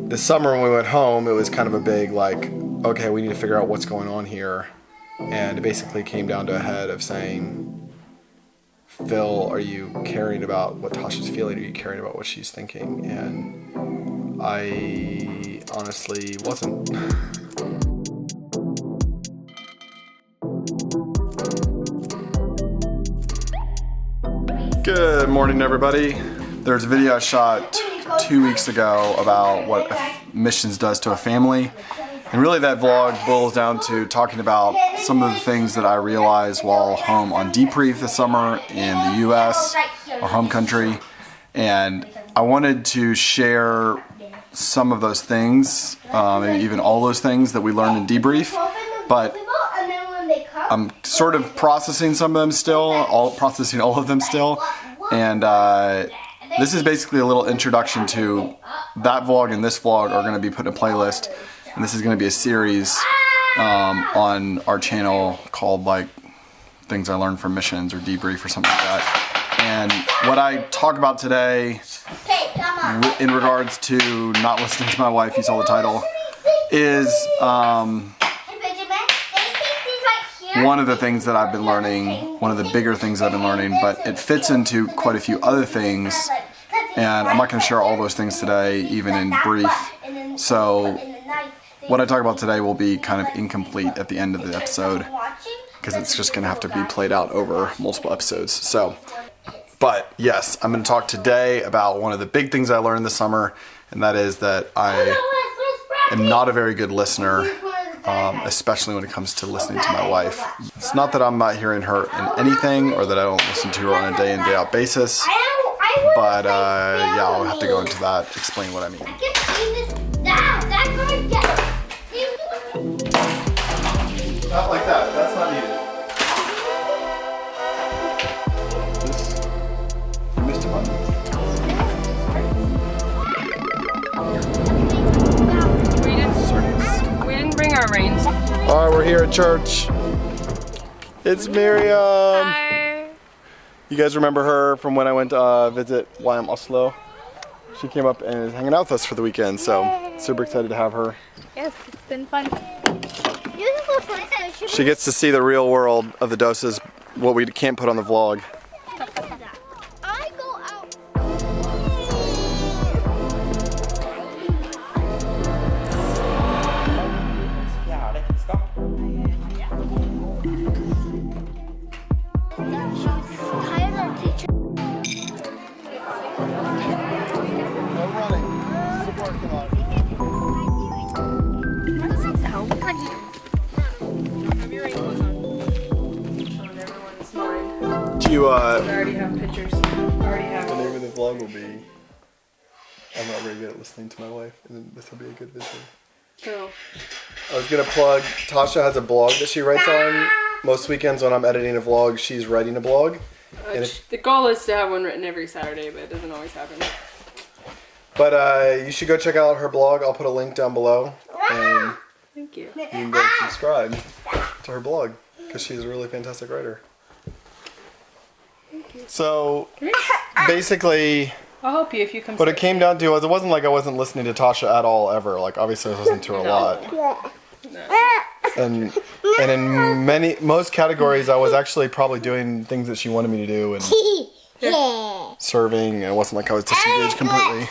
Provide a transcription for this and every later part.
this summer when we went home, it was kind of a big like, okay, we need to figure out what's going on here. And it basically came down to a head of saying, Phil, are you caring about what Tasha's feeling? Are you caring about what she's thinking? And I honestly wasn't. Good morning, everybody. There's a video I shot 2 weeks ago about what missions does to a family. And really that vlog boils down to talking about some of the things that I realized while home on debrief this summer in the US, our home country. And I wanted to share some of those things, maybe even all those things that we learned in debrief. But I'm sort of processing some of them still, processing all of them still. And this is basically a little introduction to that vlog, and this vlog are going to be put in a playlist. And this is going to be a series on our channel called like Things I Learned from Missions or Debrief or something like that. And what I talk about today in regards to not listening to my wife, you saw the title, is one of the things that I've been learning, one of the bigger things I've been learning, but it fits into quite a few other things. And I'm not going to share all those things today, even in brief. So what I talk about today will be kind of incomplete at the end of the episode because it's just going to have to be played out over multiple episodes. So, but yes, I'm going to talk today about one of the big things I learned this summer, and that is that I am not a very good listener, especially when it comes to listening to my wife. It's not that I'm not hearing her in anything or that I don't listen to her on a day in, day out basis, but yeah, I'll have to go into that, explain what I mean. Not like that. That's not needed. You missed a button. We didn't bring our reins. All right, we're here at church. It's Miriam. Hi. You guys remember her from when I went to visit YM Oslo? She came up and is hanging out with us for the weekend, so super excited to have her. Yes, it's been fun. She gets to see the real world of the Dosas, what we can't put on the vlog. I go out. No running. It's a parking lot. Do you, I already have pictures. the name of the vlog will be, I'm not very good at listening to my wife, and then this will be a good video. Cool. I was gonna plug, Tasha has a blog that she writes on. Most weekends when I'm editing a vlog, she's writing a blog. And The goal is to have one written every Saturday, but it doesn't always happen. But you should go check out her blog. I'll put a link down below. And Thank you. you can go subscribe to her blog because she's a really fantastic writer. So basically, I'll help you if you come. what it came down to was it wasn't like I wasn't listening to Tasha at all ever. Like obviously I was listening to her a lot. And in most categories I was actually probably doing things that she wanted me to do and serving, and it wasn't like I was disengaged completely.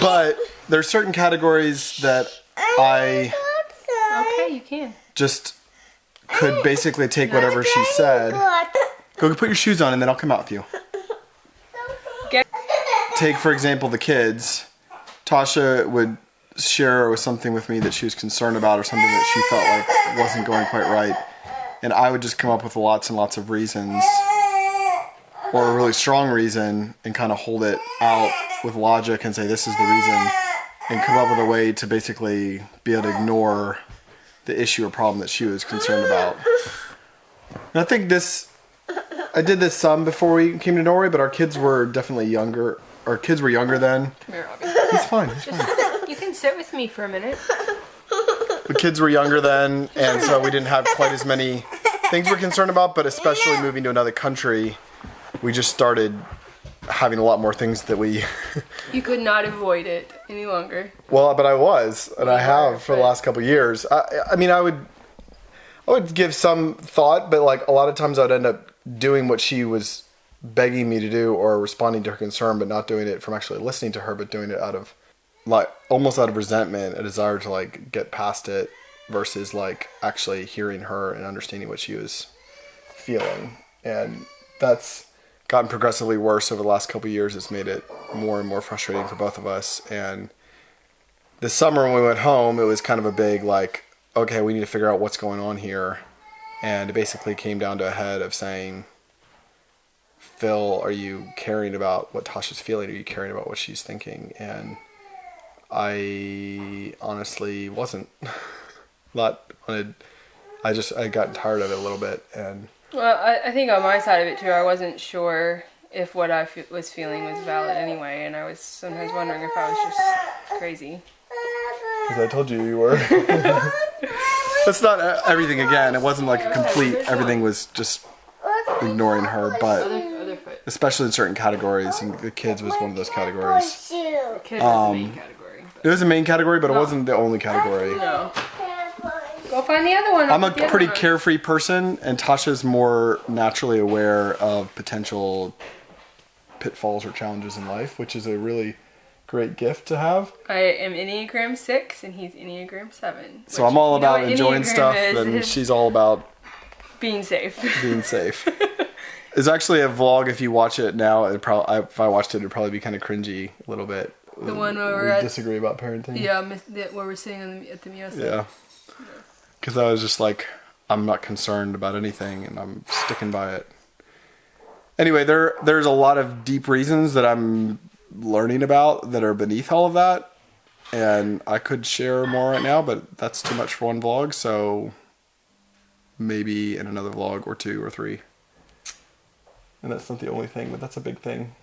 But there's certain categories that I Okay, you can. just could basically take whatever she said. Go put your shoes on and then I'll come out with you. Take, for example, the kids. Tasha would share something with me that she was concerned about or something that she felt like wasn't going quite right. And I would just come up with lots and lots of reasons or a really strong reason and kind of hold it out with logic and say this is the reason and come up with a way to basically be able to ignore the issue or problem that she was concerned about. And I think I did this some before we came to Norway, but our kids were definitely younger. Our kids were younger then. He's fine. He's fine. You can sit with me for a minute. The kids were younger then, and so we didn't have quite as many things we're concerned about, but especially moving to another country, we just started having a lot more things that we. You could not avoid it any longer. Well, but I was, and I have for the last couple of years. I mean, I would give some thought, but like a lot of times I'd end up doing what she was begging me to do or responding to her concern, but not doing it from actually listening to her, but doing it out of like almost out of resentment, a desire to like get past it versus like actually hearing her and understanding what she was feeling. And that's gotten progressively worse over the last couple of years. It's made it more and more frustrating for both of us. And this summer when we went home, it was kind of a big like, okay, we need to figure out what's going on here. And it basically came down to a head of saying, Phil, are you caring about what Tasha's feeling? Are you caring about what she's thinking? And I honestly wasn't. I got tired of it a little bit. And Well, I think on my side of it too, I wasn't sure if what I was feeling was valid anyway, and I was sometimes wondering if I was just crazy. because I told you you were. That's not everything again. It wasn't like a complete, everything was just ignoring her, but especially in certain categories, and the kids was one of those categories. Kid was the main category. It was a main category, but it wasn't the only category. No. Go find the other one. I'm a pretty carefree person, and Tasha's more naturally aware of potential pitfalls or challenges in life, which is a really great gift to have. I am Enneagram 6, and he's Enneagram 7. So I'm all about enjoying stuff, and she's all about being safe. being safe. There's actually a vlog, if you watch it now, if I watched it, it'd probably be kind of cringy a little bit. The one where we disagree about parenting. Yeah, where we're sitting at the Miosa. Yeah. Because I was just like, I'm not concerned about anything, and I'm sticking by it. Anyway, there's a lot of deep reasons that I'm learning about that are beneath all of that, and I could share more right now, but that's too much for one vlog, so maybe in another vlog or 2 or 3. And that's not the only thing, but that's a big thing.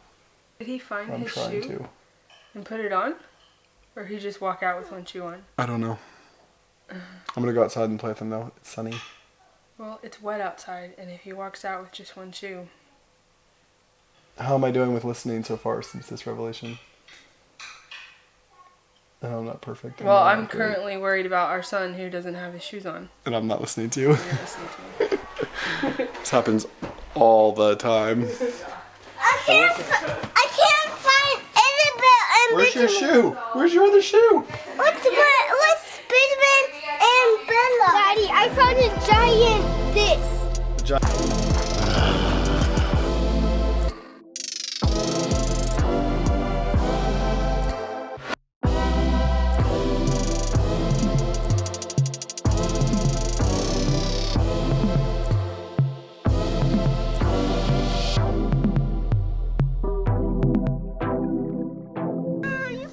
Did he find I'm his trying shoe to. and put it on? Or did he just walk out with one shoe on? I don't know. I'm gonna go outside and play with him though. It's sunny. Well, it's wet outside, and if he walks out with just one shoe. How am I doing with listening so far since this revelation? Oh, I'm not perfect. Well, I'm currently worried about our son who doesn't have his shoes on. And I'm not listening to you. You're listening to him. This happens all the time. I can't find Isabel and Where's your Benjamin. shoe? Where's your other shoe? What's Benjamin and Bella? Daddy, I found a giant this.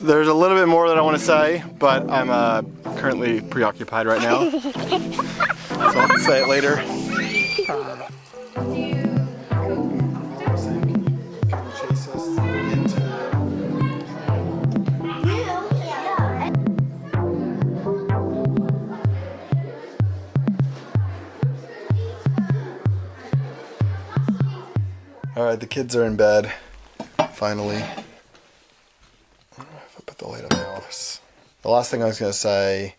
There's a little bit more that I want to say, but I'm currently preoccupied right now. So I'll have to say it later. Alright, the kids are in bed, finally. The light up now. The last thing I was going to say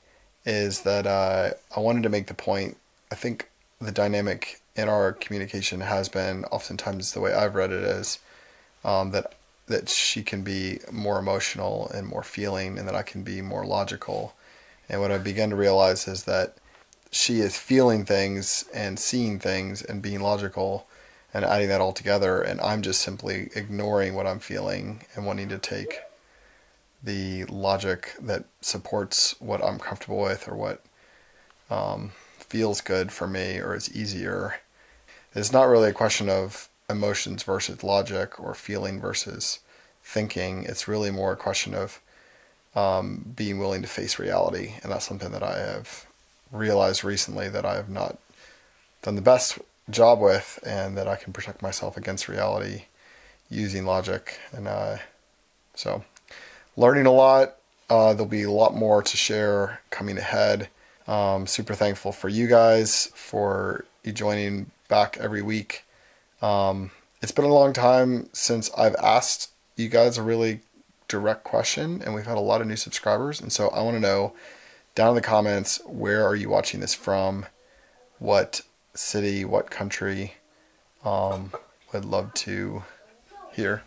is that I wanted to make the point, I think the dynamic in our communication has been, oftentimes the way I've read it is, that she can be more emotional and more feeling, and that I can be more logical. And what I began to realize is that she is feeling things and seeing things and being logical and adding that all together, and I'm just simply ignoring what I'm feeling and wanting to take the logic that supports what I'm comfortable with or what feels good for me or is easier. It's not really a question of emotions versus logic or feeling versus thinking. It's really more a question of being willing to face reality. And that's something that I have realized recently that I have not done the best job with, and that I can protect myself against reality using logic. And so learning a lot. There'll be a lot more to share coming ahead. Super thankful for you guys, for you joining back every week. It's been a long time since I've asked you guys a really direct question, and we've had a lot of new subscribers, and so I want to know down in the comments, where are you watching this from? What city, what country? Would love to hear.